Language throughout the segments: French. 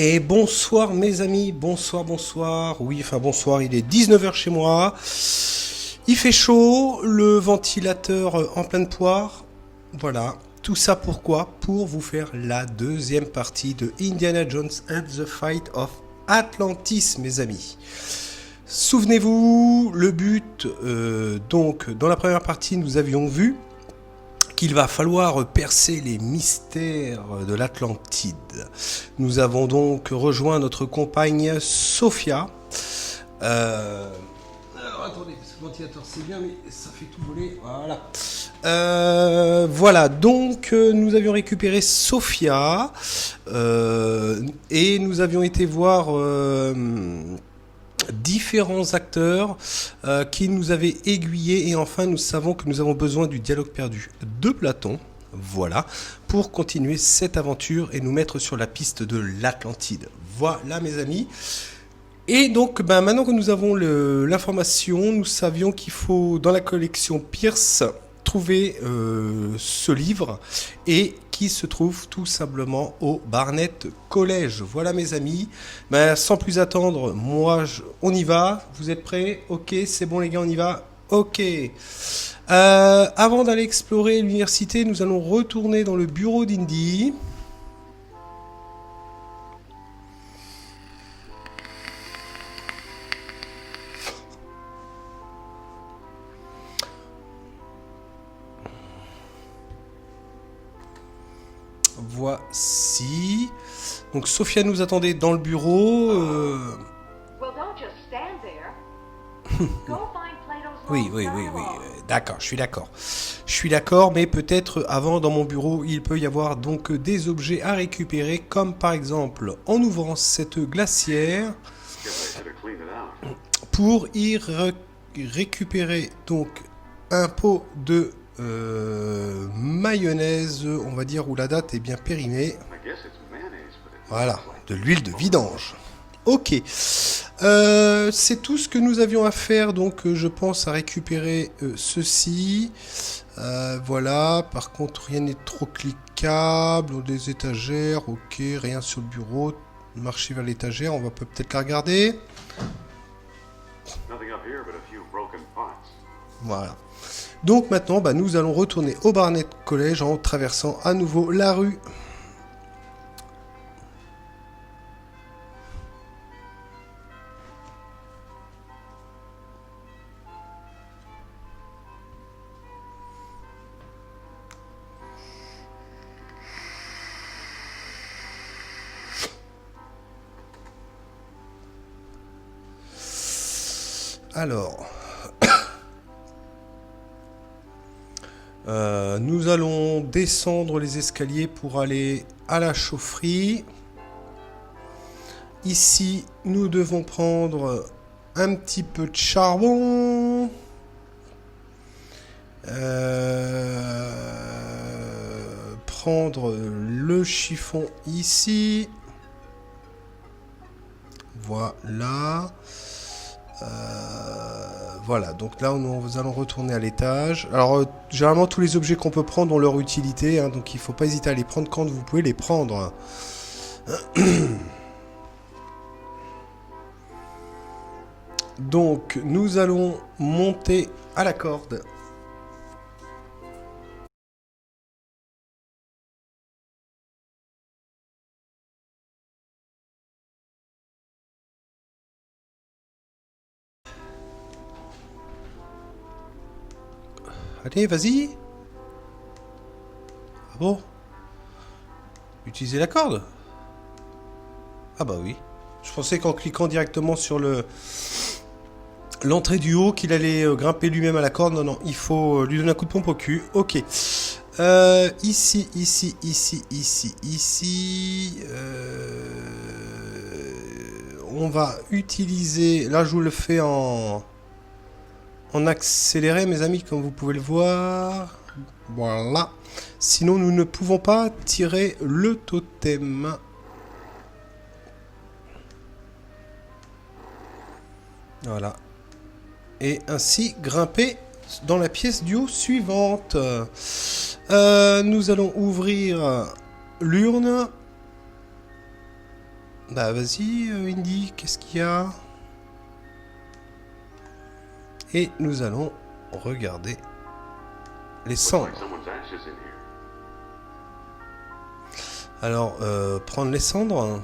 Et bonsoir mes amis, bonsoir, bonsoir. Oui, enfin bonsoir, il est 19 h chez moi. Il fait chaud, le ventilateur en pleine poire. Voilà, tout ça pourquoi? Pour vous faire la deuxième partie de Indiana Jones and the Fight of Atlantis, mes amis. Souvenez-vous, le but, donc, dans la première partie, nous avions vu qu'il va falloir percer les mystères de l'Atlantide. Nous avons donc rejoint notre compagne Sophia. Alors attendez, ce ventilateur c'est bien, mais ça fait tout voler. Voilà. Voilà, donc nous avions récupéré Sophia et nous avions été voir différents acteurs qui nous avaient aiguillés et enfin nous savons que nous avons besoin du dialogue perdu de Platon, voilà, pour continuer cette aventure et nous mettre sur la piste de l'Atlantide. Voilà mes amis. Et donc maintenant que nous avons l'information, nous savions qu'il faut dans la collection Pierce trouver ce livre et qui se trouve tout simplement au Barnett College. Voilà mes amis. Sans plus attendre, on y va. Vous êtes prêts? Ok, c'est bon les gars, on y va. Ok. Avant d'aller explorer l'université, nous allons retourner dans le bureau d'Indy. Voici. Donc Sophia nous attendait dans le bureau. Oui. D'accord, je suis d'accord. Je suis d'accord, mais peut-être avant, dans mon bureau, il peut y avoir donc des objets à récupérer, comme par exemple, en ouvrant cette glacière, pour y récupérer donc un pot de mayonnaise, on va dire, où la date est bien périmée. Voilà, de l'huile de vidange. Ok. C'est tout ce que nous avions à faire, donc je pense à récupérer ceci. Voilà, par contre rien n'est trop cliquable, des étagères, ok, rien sur le bureau. Marcher vers l'étagère, on va peut-être la regarder. Voilà. Donc maintenant, nous allons retourner au Barnett College en traversant à nouveau la rue. Alors, nous allons descendre les escaliers pour aller à la chaufferie. Ici, nous devons prendre un petit peu de charbon. Prendre le chiffon ici. Voilà. Voilà, donc là nous allons retourner à l'étage. Alors généralement tous les objets qu'on peut prendre ont leur utilité, hein, donc il ne faut pas hésiter à les prendre quand vous pouvez les prendre. Donc nous allons monter à la corde. Allez, vas-y. Ah bon? Utiliser la corde? Ah bah oui. Je pensais qu'en cliquant directement sur l'entrée du haut, qu'il allait grimper lui-même à la corde. Non, non, il faut lui donner un coup de pompe au cul. Ok. Ici. On va utiliser... Là, je vous le fais en accéléré, mes amis, comme vous pouvez le voir. Voilà. Sinon, nous ne pouvons pas tirer le totem. Voilà. Et ainsi grimper dans la pièce du haut suivante. Nous allons ouvrir l'urne. Bah vas-y, Indy, qu'est-ce qu'il y a? Et nous allons regarder les cendres. Alors, prendre les cendres.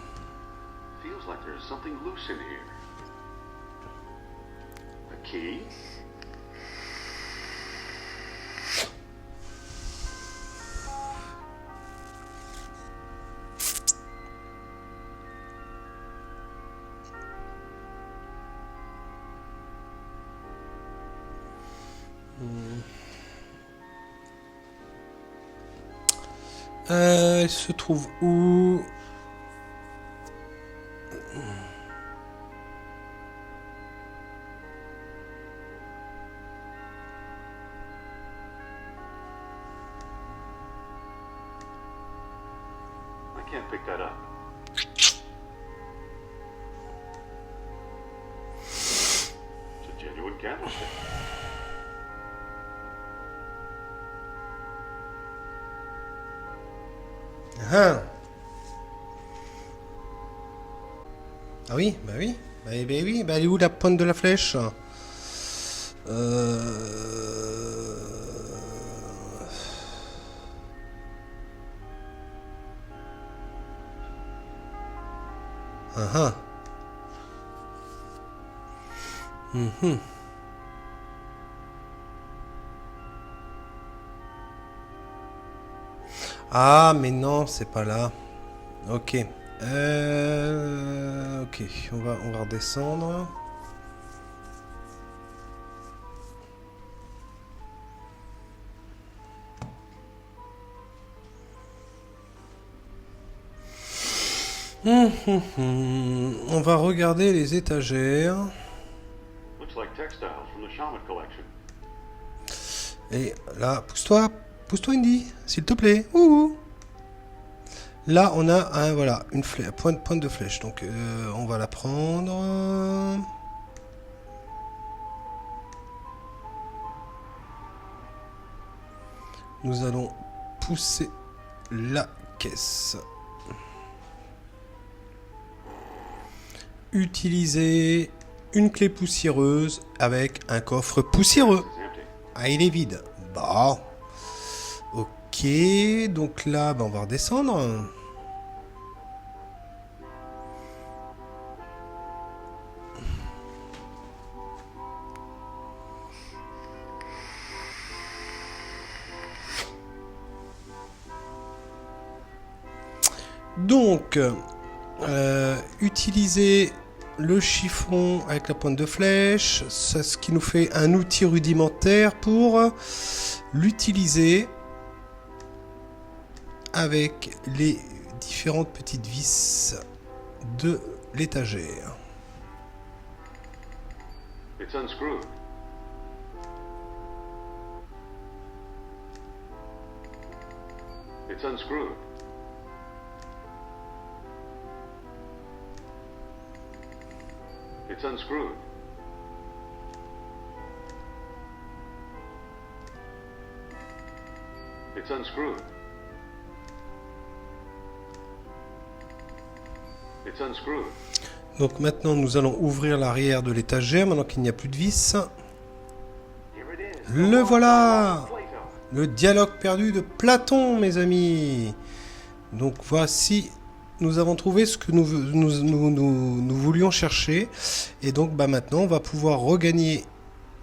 Elle se trouve où? I can't pick that up. It's a genuine candlestick. Ah, ah oui, bah oui. Bah oui, bah elle est où la pointe de la flèche? Ah ah. Mhm. Ah, mais non, c'est pas là. Ok. Ok, on va redescendre. On va regarder les étagères. Looks like textiles from the Shaman collection. Et là, pousse-toi Indy, s'il te plaît. Ouh. Là, on a un, voilà, une pointe de flèche. Donc, on va la prendre. Nous allons pousser la caisse. Utiliser une clé poussiéreuse avec un coffre poussiéreux. Ah, il est vide. Bon. Ok, donc là, on va redescendre. Donc, utiliser le chiffon avec la pointe de flèche, c'est ce qui nous fait un outil rudimentaire pour l'utiliser avec les différentes petites vis de l'étagère. It's unscrewed. It's unscrewed. It's unscrewed. It's unscrewed. It's unscrewed. Donc maintenant nous allons ouvrir l'arrière de l'étagère maintenant qu'il n'y a plus de vis. Le voilà! Le dialogue perdu de Platon, mes amis. Donc voici, nous avons trouvé ce que nous voulions chercher. Et donc maintenant, on va pouvoir regagner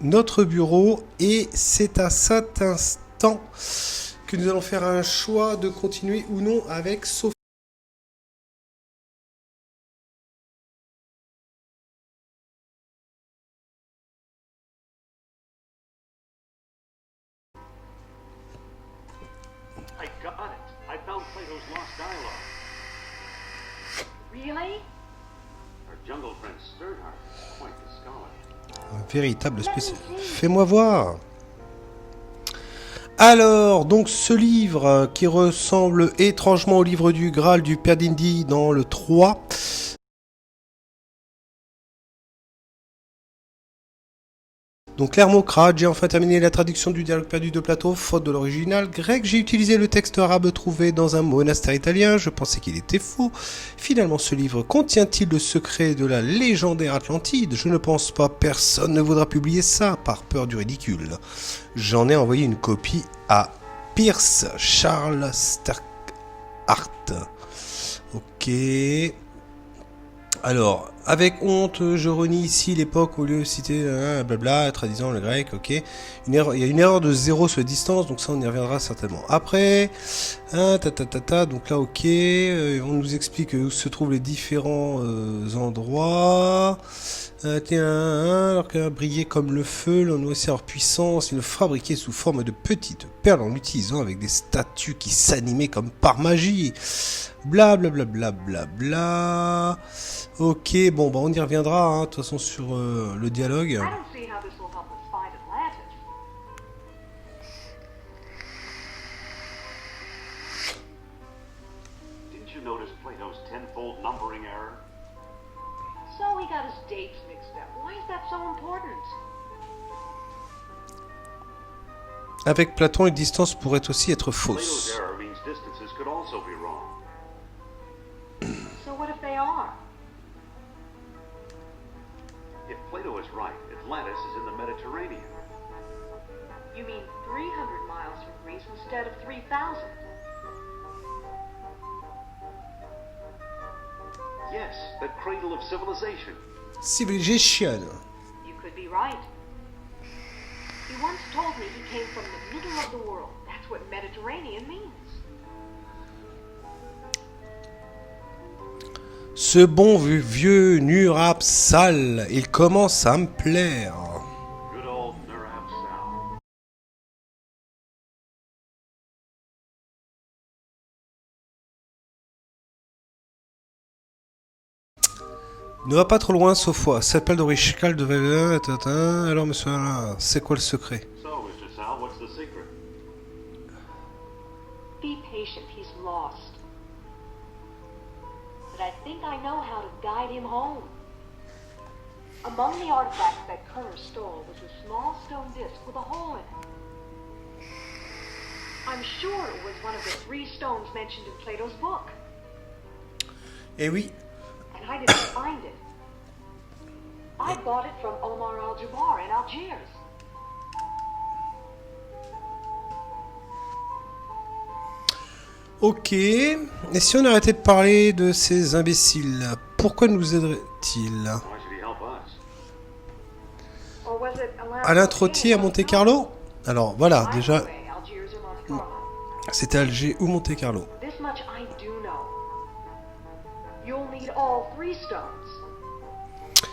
notre bureau. Et c'est à cet instant que nous allons faire un choix de continuer ou non avec Sophie. I got it. I found Plato's lost dialogue. Really? Our jungle friend Sternhardt is quite the scholar. Un véritable spécialiste. Fais-moi voir. Alors, donc ce livre qui ressemble étrangement au livre du Graal du Père d'Indy dans le 3. Donc l'Hermocrate, j'ai enfin terminé la traduction du dialogue perdu de Platon, faute de l'original grec. J'ai utilisé le texte arabe trouvé dans un monastère italien, je pensais qu'il était faux. Finalement, ce livre contient-il le secret de la légendaire Atlantide? Je ne pense pas, personne ne voudra publier ça, par peur du ridicule. J'en ai envoyé une copie à Pierce Charles Starkart. Ok... Alors, avec honte, je renie ici l'époque au lieu de citer blabla, traduisant le grec, ok. Il y a une erreur de 0 sur la distance, donc ça on y reviendra certainement après. Donc là, ok, on nous explique où se trouvent les différents endroits. Alors qu'un briller comme le feu, l'on aussi leur puissance, il le fabriquait sous forme de petites perles en l'utilisant avec des statues qui s'animaient comme par magie. Bla bla bla bla bla bla. Ok, bon, bah on y reviendra, hein, de toute façon, sur le dialogue. I don't see how this will help us find Atlantis. Didn't you notice Plato's tenfold numbering error? So he got his dates mixed up. Why is that so important? Avec Platon, une distance pourrait aussi être Plato's fausse. error means distances could also be wrong. So what if they are? If Plato is right, Atlantis is in the Mediterranean. You mean 300 miles from Greece instead of 3,000? Yes, the cradle of civilization. Civilization. You could be right. He once told me he came from the middle of the world. That's what Mediterranean means. Ce bon vieux Nurap sale, il commence à me plaire. Good old Nurab Sal. Ne va pas trop loin, Sophois. Cette pelle d'orichcal devait... Alors, monsieur, c'est quoi le secret? So, Mr. Sal, what's the secret? Be patient, he's lost. But I think I know how to guide him home. Among the artifacts that Kerner stole was a small stone disc with a hole in it. I'm sure it was one of the 3 stones mentioned in Plato's book. Eh oui. And I didn't find it. I bought it from Omar Al-Jabbar in Algiers. Ok. Et si on arrêtait de parler de ces imbéciles, pourquoi nous aiderait-il? Why should he help us? Or was it Alain Trottier à Monte Carlo? Alors voilà, déjà, Either way, Algiers or Monte Carlo. c'était Alger ou Monte Carlo. This much I do know. You'll need all 3 stones.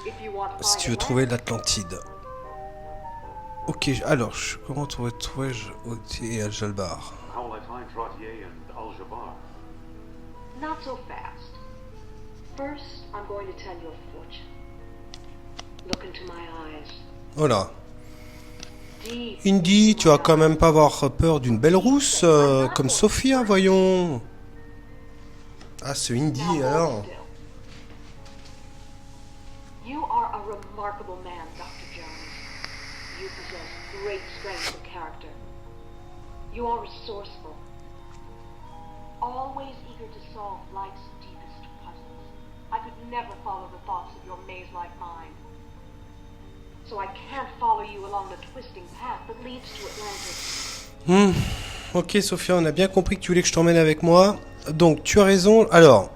If you want to Si find tu veux Atlantis. trouver l'Atlantide. Ok, alors, comment trouverais-je Otier et Al-Jalbar? How will I find Trottier and Al-Jabbar? Not so fast. First, I'm going to tell you a fortune. Look into my eyes. Voilà. Deep. Indy, tu vas quand même pas avoir peur d'une belle rousse comme Sophia, voyons. Ah, ce Indy, Now hold alors. still. You are a remarkable man, Dr. Jones. You possess great strength of character. You are resourceful. Always eager to solve life's deepest puzzles. I could never follow the thoughts of your maze-like mind. So I can't follow you along the twisting path that leads to Atlantis. Ok, Sophia, on a bien compris que tu voulais que je t'emmène avec moi. Donc, tu as raison. Alors,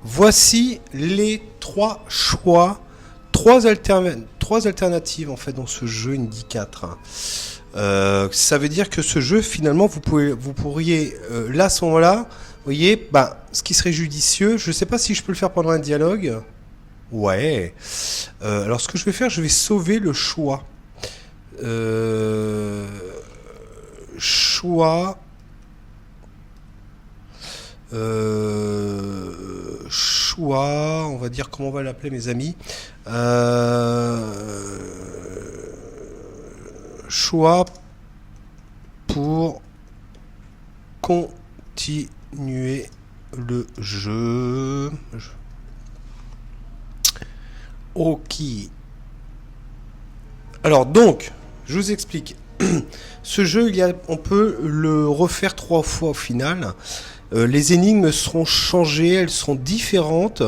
voici les 3 choix, 3 alternatives en fait dans ce jeu Indy 4. Ça veut dire que ce jeu, finalement, vous pourriez, là, à ce moment-là, vous voyez, bah, ce qui serait judicieux, je ne sais pas si je peux le faire pendant un dialogue. Ouais. Alors, ce que je vais faire, je vais sauver le choix. Choix. Choix, on va dire comment on va l'appeler, mes amis. Choix pour continuer le jeu. Ok. Alors donc, je vous explique. Ce jeu, on peut le refaire 3 fois au final. Les énigmes seront changées, elles seront différentes.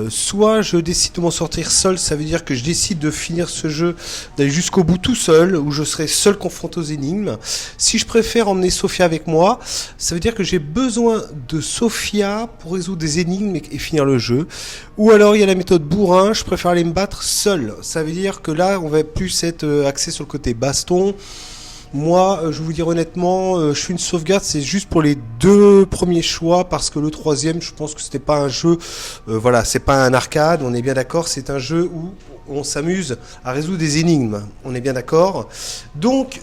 Soit je décide de m'en sortir seul, ça veut dire que je décide de finir ce jeu, d'aller jusqu'au bout tout seul, où je serai seul confronté aux énigmes. Si je préfère emmener Sophia avec moi, ça veut dire que j'ai besoin de Sophia pour résoudre des énigmes et finir le jeu. Ou alors il y a la méthode bourrin, je préfère aller me battre seul. Ça veut dire que là, on va plus être axé sur le côté baston. Moi, je vais vous dire honnêtement, je suis une sauvegarde, c'est juste pour les 2 premiers choix, parce que le 3e, je pense que c'était pas un jeu, voilà, c'est pas un arcade, on est bien d'accord, c'est un jeu où on s'amuse à résoudre des énigmes, on est bien d'accord. Donc,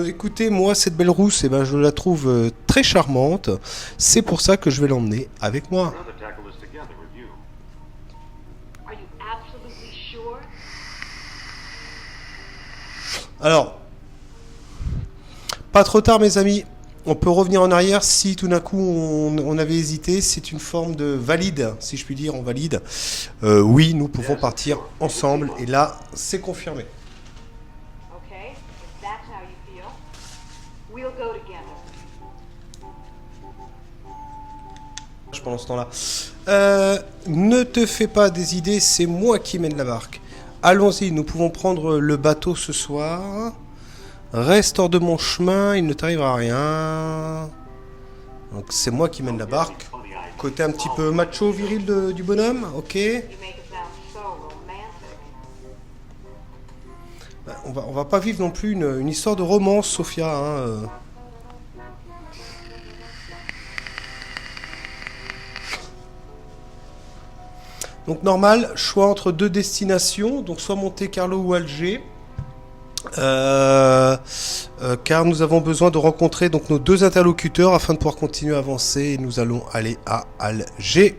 écoutez, moi, cette belle rousse, eh ben, je la trouve très charmante, c'est pour ça que je vais l'emmener avec moi. I'd rather tackle this together with you. Are you absolutely sure? Alors, pas trop tard mes amis, on peut revenir en arrière si tout d'un coup on avait hésité, c'est une forme de valide, si je puis dire, on valide. Oui, nous pouvons partir ensemble et là, c'est confirmé. Okay, if that's how you feel, we'll go together. Pendant ce temps-là, ne te fais pas des idées, c'est moi qui mène la barque. Allons-y, nous pouvons prendre le bateau ce soir. Reste hors de mon chemin, il ne t'arrivera rien. Donc c'est moi qui mène la barque. Côté un petit peu macho viril du bonhomme, ok. You make it sound so romantic. On va pas vivre non plus une histoire de romance, Sophia. Hein. Donc normal, choix entre 2 destinations, donc soit Monte Carlo ou Alger. Car nous avons besoin de rencontrer donc nos 2 interlocuteurs afin de pouvoir continuer à avancer et nous allons aller à Alger.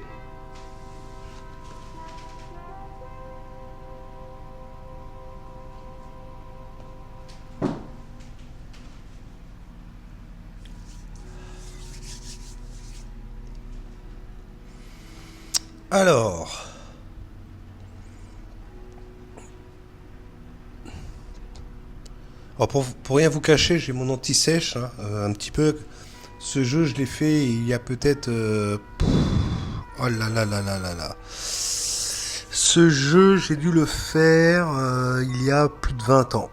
Alors, pour rien vous cacher, j'ai mon anti-sèche, hein, un petit peu. Ce jeu, je l'ai fait il y a peut-être... oh là là là là là là. Ce jeu, j'ai dû le faire il y a plus de 20 ans.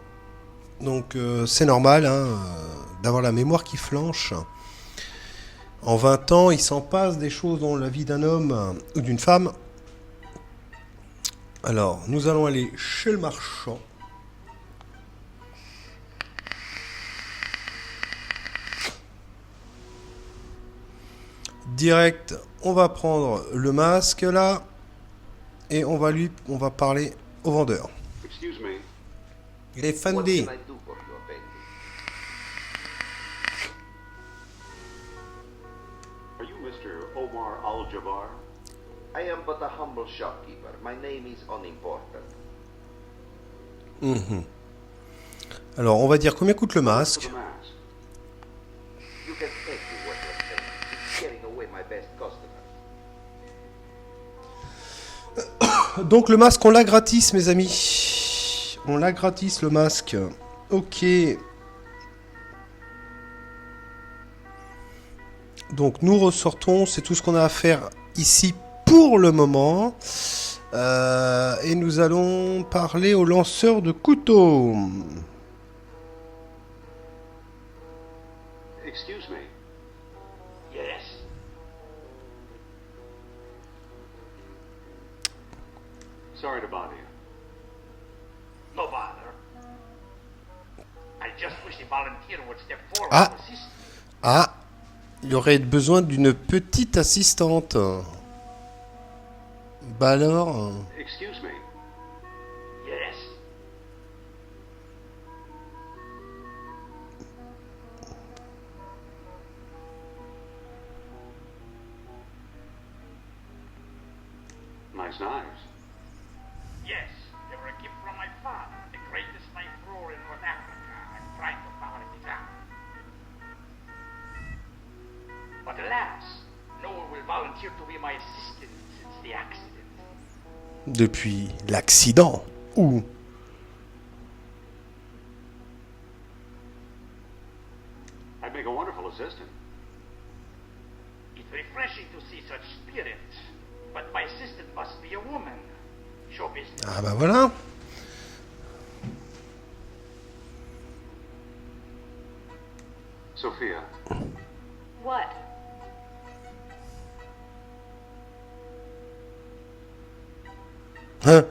Donc c'est normal hein, d'avoir la mémoire qui flanche. En 20 ans, il s'en passe des choses dans la vie d'un homme ou d'une femme. Alors, nous allons aller chez le marchand. Direct, on va prendre le masque là et on va parler au vendeur. Excuse me. Il est What Fendi. can I do for you, Bendy? Are you Mr. Omar Al-Jabbar? I am but a humble shopkeeper. My name is unimportant. Alors, on va dire combien coûte le For masque. the mask. You can take me what you're saying. It's scaring away my best customers. Donc le masque, on l'a gratis, mes amis. On l'a gratis, le masque. Ok. Donc nous ressortons, c'est tout ce qu'on a à faire ici pour le moment. Et nous allons parler au lanceur de couteau. Excuse me. Yes? Sorry to bother you. No bother. I just wish the volunteer would step forward Ah. to assist. Ah, il y aurait besoin d'une petite assistante. Bah alors... Excuse me. Yes. Nice knives. Yes. They were a gift from my father, the greatest knife thrower in North Africa. I'm trying to power it down. But alas, no one will volunteer to be my assistant since the accident. Depuis l'accident. Ou... your business. Ah bah voilà. Sophia, What? Hein,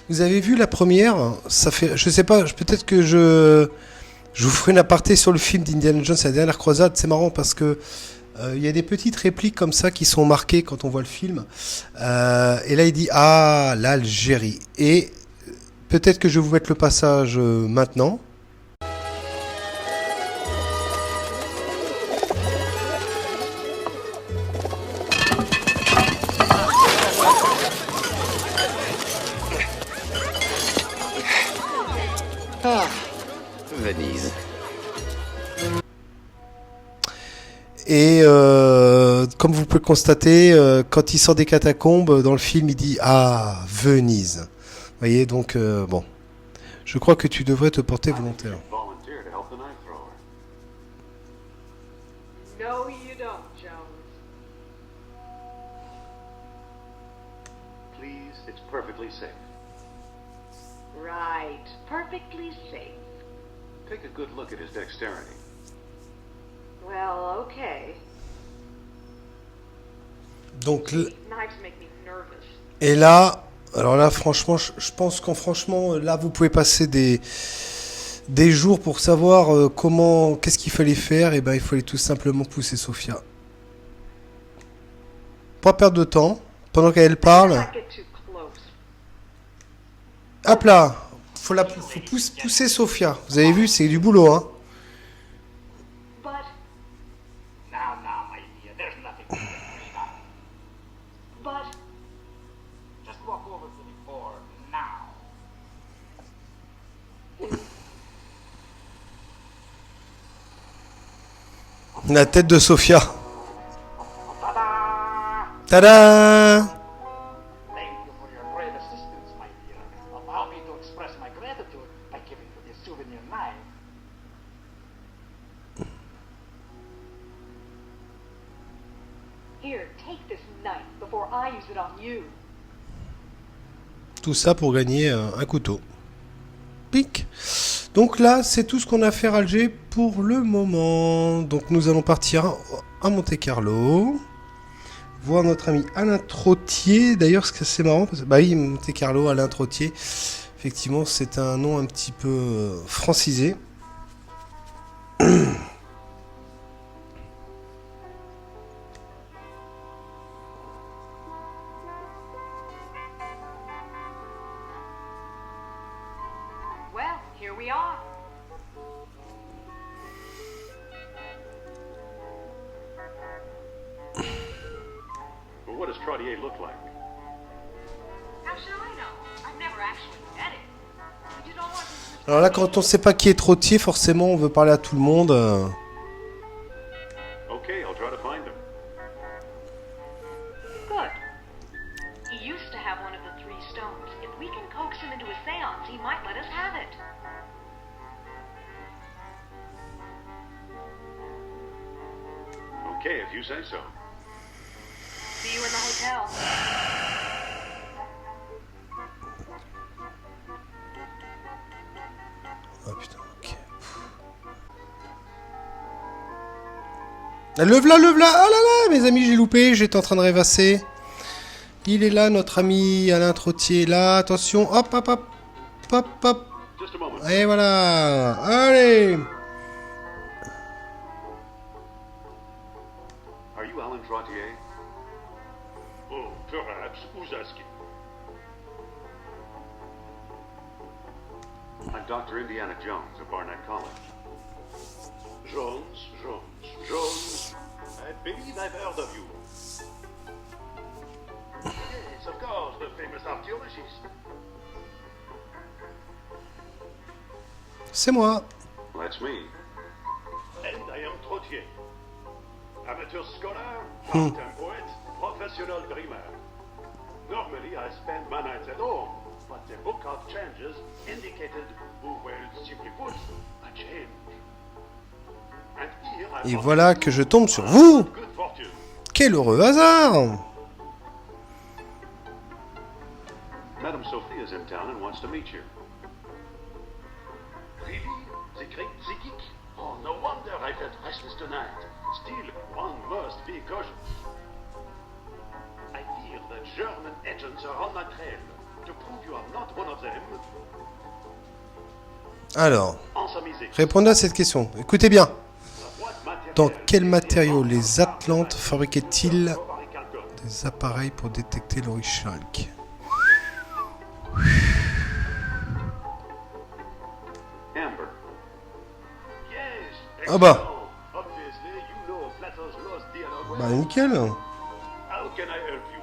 vous avez vu la première? Ça fait, je sais pas, peut-être que je vous ferai une aparté sur le film d'Indiana Jones, la dernière croisade. C'est marrant parce que il y a des petites répliques comme ça qui sont marquées quand on voit le film. Et là, il dit ah l'Algérie. Et peut-être que je vais vous mettre le passage maintenant. Venise. Et comme vous pouvez le constater, quand il sort des catacombes dans le film, il dit ah Venise. Vous voyez, donc bon, je crois que tu devrais te porter volontaire. volunteer to help the knife thrower. No, you don't, Jones. Please, it's perfectly safe. Right. Perfectly safe. Take a good look at his dexterity. Well, okay. Donc Knives make me nervous. et là, alors là, franchement, je pense qu'en franchement, là, vous pouvez passer des jours pour savoir comment, qu'est-ce qu'il fallait faire. Et ben, il fallait tout simplement pousser Sophia. Pas perdre de temps. Pendant qu'elle parle, Not get too close. hop là, faut pousser Sophia. Vous avez vu, c'est du boulot, hein. But Now, my dear, there's nothing to be afraid of. but Just walk over to the door now. La tête de Sophia. Ta-da! Tada! Thank you for your great assistance, my dear. Allow me to express my gratitude by giving you this souvenir knife. here, take this knife before I use it on you. Tout ça pour gagner un couteau. Pic. Donc là, c'est tout ce qu'on a à faire à Alger pour le moment. Donc nous allons partir à Monte-Carlo. Voir notre ami Alain Trottier. D'ailleurs, ce que c'est marrant, parce que, bah oui, Monte-Carlo, Alain Trottier. Effectivement, c'est un nom un petit peu francisé. Well, here we are. But what does Trottier look like? How should I know? I've never actually met him. We did all our business. Alors là, quand on ne sait pas qui est Trottier, forcément, on veut parler à tout le monde. Okay, I'll try to find him. Good. He used to have one of the three stones. If we can coax him into a seance, he might let us have it. Okay, if you say so. See you in the hotel. Oh putain, ok. Lève-la, lève-la. Oh là là, mes amis, j'ai loupé. J'étais en train de rêvasser. Il est là, notre ami Alain Trottier. Là, attention. Hop, hop, hop. Hop, hop. Just a moment. Et voilà. Allez. Are you Alan Trottier? Oh, perhaps. Who's asking? I'm Dr. Indiana Jones of Barnett College. Jones. I believe I've heard of you. Yes, of course, the famous archaeologist. C'est moi. That's me. And I am Trottier. Amateur scholar, part-time poet, professional dreamer. Normally I spend my nights at home, but the book of changes indicated who will simply put a change. And here I Et found voilà que je tombe sur vous. good fortune. Quel heureux hasard. Madame Sophie is in town and wants to meet you. Really? The great psychic? Oh, no wonder I felt restless tonight. Still, one must be cautious. I fear that German agents are on my trail. To prove you are not one of them, Alors, ensamisez. répondez à cette question. Écoutez bien. What material Dans quel matériau les Atlantes fabriquaient-ils fabrique un code? des appareils pour détecter l'Orichalque? Amber. Yes. Ah bah. excellent. Obviously, you know Plato's lost dialogue well. Bah nickel. How can I help you?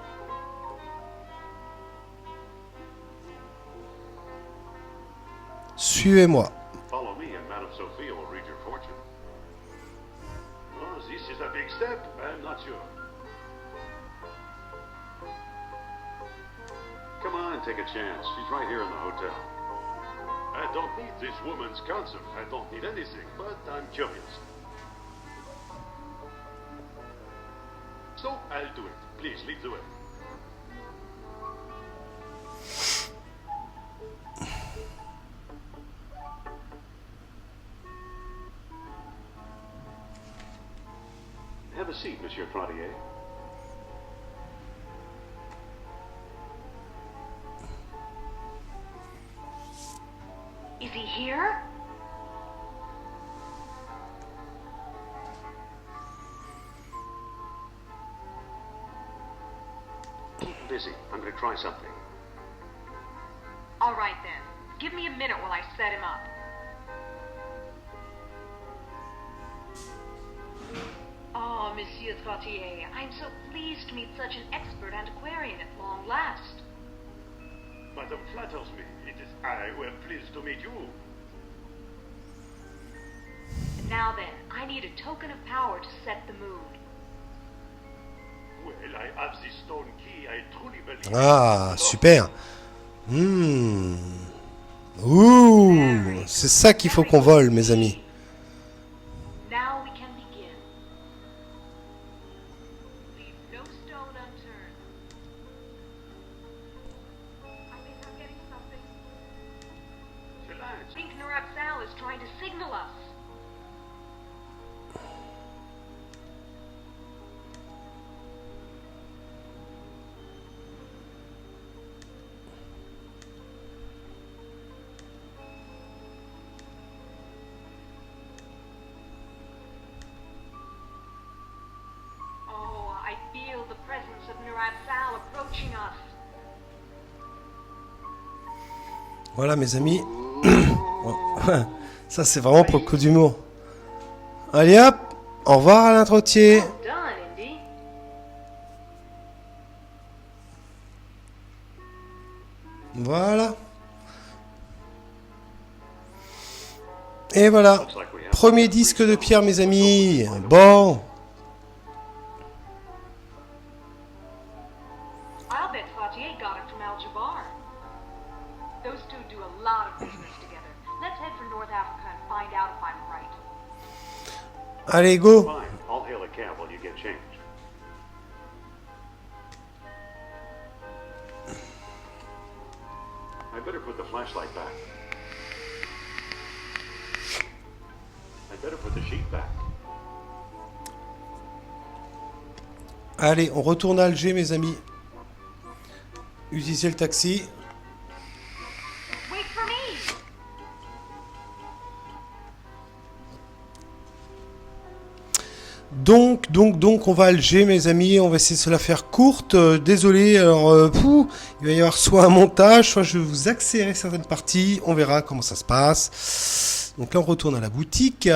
Suivez-moi. Follow me and Madame Sophia will read your fortune. Oh, this is a big step. I'm not sure. Come on, take a chance. She's right here in the hotel. I don't need this woman's counsel. I don't need anything, but I'm curious. So, I'll do it. Please, lead the way. Have a seat, Monsieur Trottier. Is he here? Keep him busy. I'm going to try something. All right then. Give me a minute while I set him up. Oh, Monsieur Trottier, I'm so pleased to meet such an expert antiquarian at long last. Madame flatters me. It is I who am pleased to meet you. Now then, I need a token of power to set the mood. Well, I have the stone key. I truly believe. Ah, super. Ouh, c'est ça qu'il faut qu'on vole, mes amis. Now we can begin. Leave no stone unturned. I think I'm getting something. I think Narapsal is trying to signal us. Oh, I feel the presence of Narapsal approaching us. Voilà, mes amis. Ça, c'est vraiment pour le coup d'humour. Allez hop, au revoir Alain Trottier. Done, Indy. Voilà. Et voilà. Looks like we have Premier disque de pierre, mes amis. Bon. I'll bet Trottier got it from Al-Jabbar. Those two do a lot of business together. Let's head for North Africa and find out if I'm right. Allez, go. Fine. I'll hail a cab while you get changed. I better put the flashlight back. I better put the sheet back. Allez, on retourne à Alger, mes amis. Utilisez le taxi. Wait for me! Donc, on va à Alger, mes amis. On va essayer de se la faire courte. Désolé, alors, il va y avoir soit un montage, soit je vais vous accélérer certaines parties. On verra comment ça se passe. Donc là, on retourne à la boutique.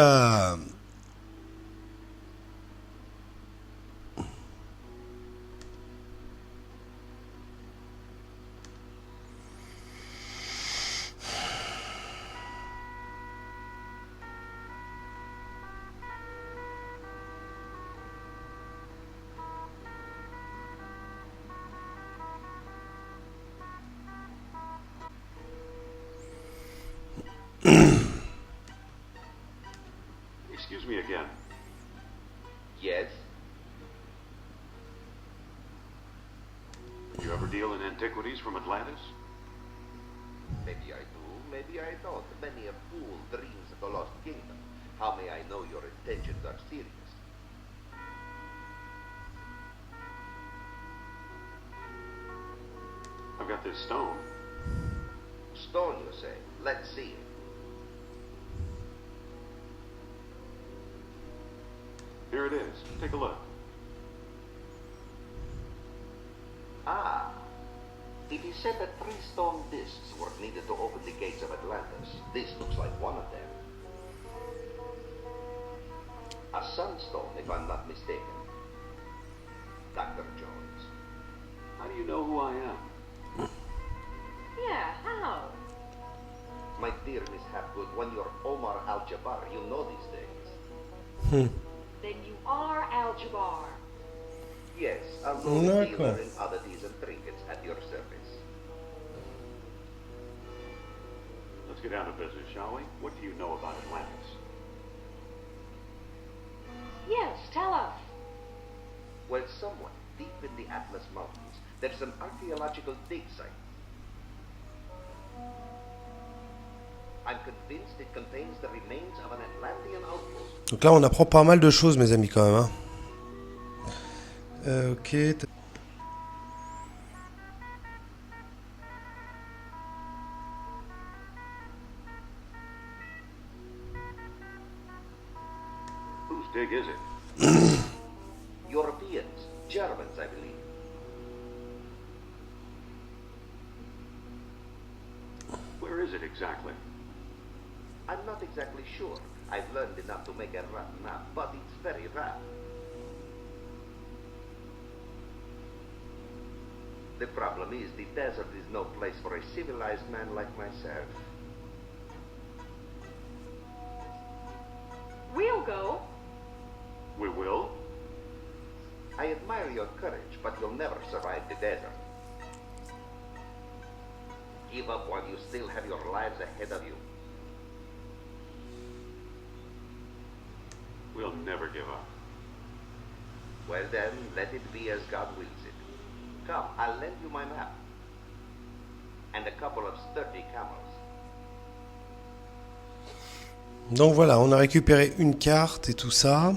Excuse me again. Yes? You ever deal in antiquities from Atlantis? Maybe I do, maybe I don't. Many a fool dreams of the lost kingdom. How may I know your intentions are serious? I've got this stone. Stone, you say? Let's see it. Here it is. Take a look. Ah. It is said that 3 stone discs were needed to open the gates of Atlantis. This looks like one of them. A sunstone, if I'm not mistaken. Dr. Jones. How do you know who I am? Yeah, how? My dear Miss Hapgood, when you're Omar Al-Jabbar, you know these things. Then you are Al-Jabbar. Yes, I'll go dealer D'accord. in oddities and trinkets at your service. Let's get down to business, shall we? What do you know about Atlantis? Yes, tell us. Well, somewhat deep in the Atlas Mountains, there's an archaeological dig site. I'm convinced it contains the remains of an Atlantean outpost. Donc là, on apprend pas mal de choses, mes amis, quand même. Hein. Ok. Whose dig is it? Europeans, Germans, I believe. Where is it exactly? I'm not exactly sure. I've learned enough to make a rough map, but it's very rough. The problem is the desert is no place for a civilized man like myself. We'll go. We will? I admire your courage, but you'll never survive the desert. Give up while you still have your lives ahead of you. We'll never give up. Well then, let it be as God wills it. Come, I'll lend you my map. And a couple of sturdy camels. Donc voilà, on a récupéré une carte et tout ça.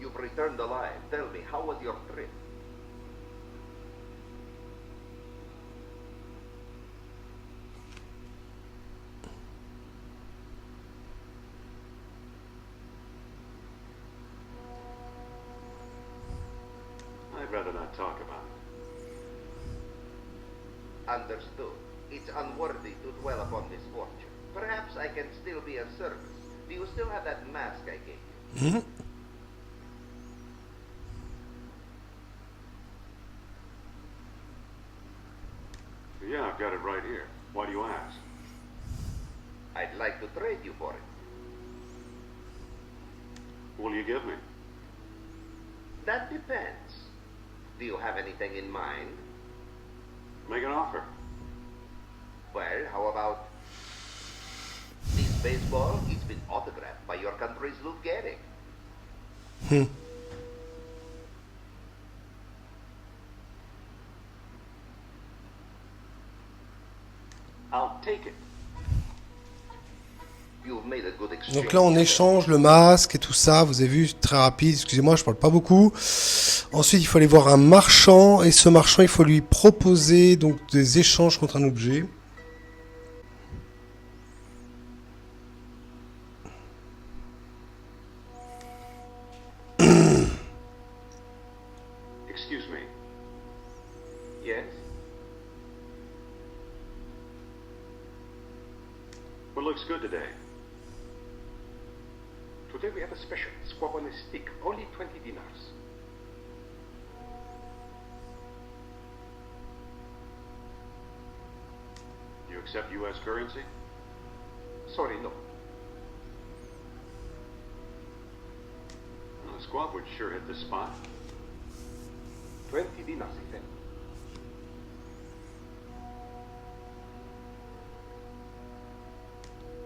You've returned alive. Tell me, how was your trip? I'd rather not talk about it. Understood. It's unworthy to dwell upon misfortune. Perhaps I can still be of service. Do you still have that mask I gave you? Yeah, I've got it right here. Why do you ask? I'd like to trade you for it. What will you give me? That depends. Do you have anything in mind? Make an offer. Well, how about this baseball? It's been autographed by your country's Lou Gehrig. I'll take it. You've made a good exchange. Donc là, on échange le masque et tout ça. Vous avez vu, très rapide. Excusez-moi, je parle pas beaucoup. Ensuite, il faut aller voir un marchand. Et ce marchand, il faut lui proposer donc des échanges contre un objet. Excuse me. Yes? What looks good today? Today we have a special squab on a stick, only 20 dinars. You accept U.S. currency? Sorry, no. Well, the squad would sure hit the spot. 20 dinars, then.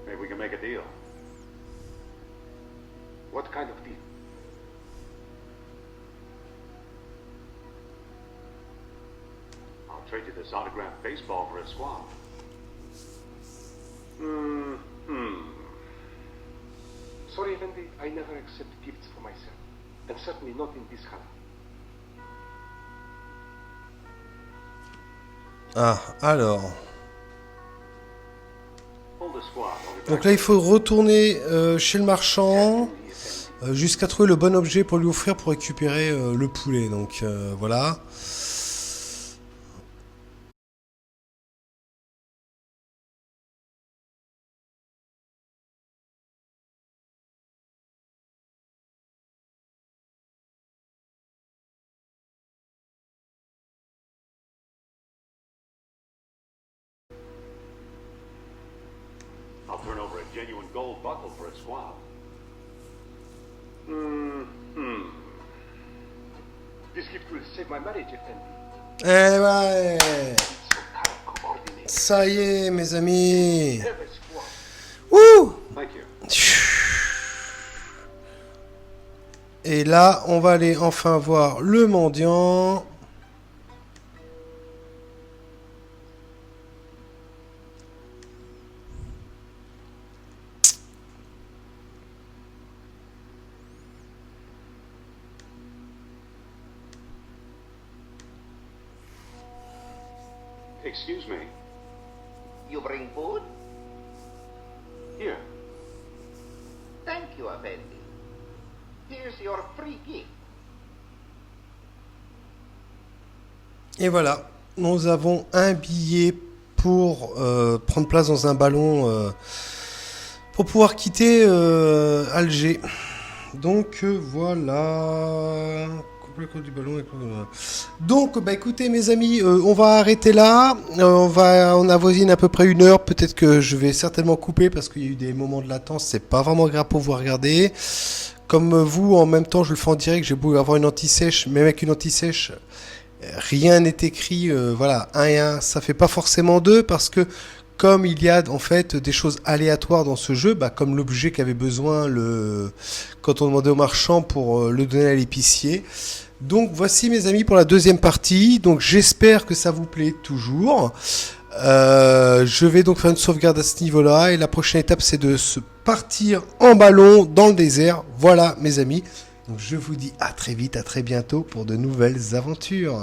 Maybe we can make a deal. What kind of deal? I'll trade you this autographed baseball for a squad. Sorry, Effendi, I never accept gifts for myself. And certainly not in this color. Ah, alors. Hold the squad. I'll be Donc back. là, il faut retourner chez le marchand jusqu'à trouver le bon objet pour lui offrir pour récupérer le poulet. Donc voilà. I'll turn over a genuine gold buckle for a squad. This gift will save my marriage, Effendi. Eh ouais, So calm, coordinated. ça y est, mes amis. Have a squab. Wouh! Thank you. Et là, on va aller enfin voir le mendiant. Excuse me. You bring food? Here. Thank you, Effendi. Here's your free gift. Et voilà, nous avons un billet pour prendre place dans un ballon pour pouvoir quitter Alger. Donc voilà. Couper le code du ballon. Donc bah écoutez mes amis, on va arrêter là. On avoisine à peu près 1 heure. Peut-être que je vais certainement couper parce qu'il y a eu des moments de latence. C'est pas vraiment grave pour vous regarder. Comme vous, en même temps, je le fais en direct. J'ai beau avoir une anti-sèche, même avec une anti-sèche. Rien n'est écrit, voilà, 1 et 1, ça fait pas forcément 2 parce que comme il y a en fait des choses aléatoires dans ce jeu, bah, comme l'objet qu'avait besoin quand on demandait au marchand pour le donner à l'épicier. Donc voici mes amis pour la deuxième partie, donc j'espère que ça vous plaît toujours. Je vais donc faire une sauvegarde à ce niveau-là et la prochaine étape c'est de se partir en ballon dans le désert. Voilà mes amis. Donc je vous dis à très vite, à très bientôt pour de nouvelles aventures.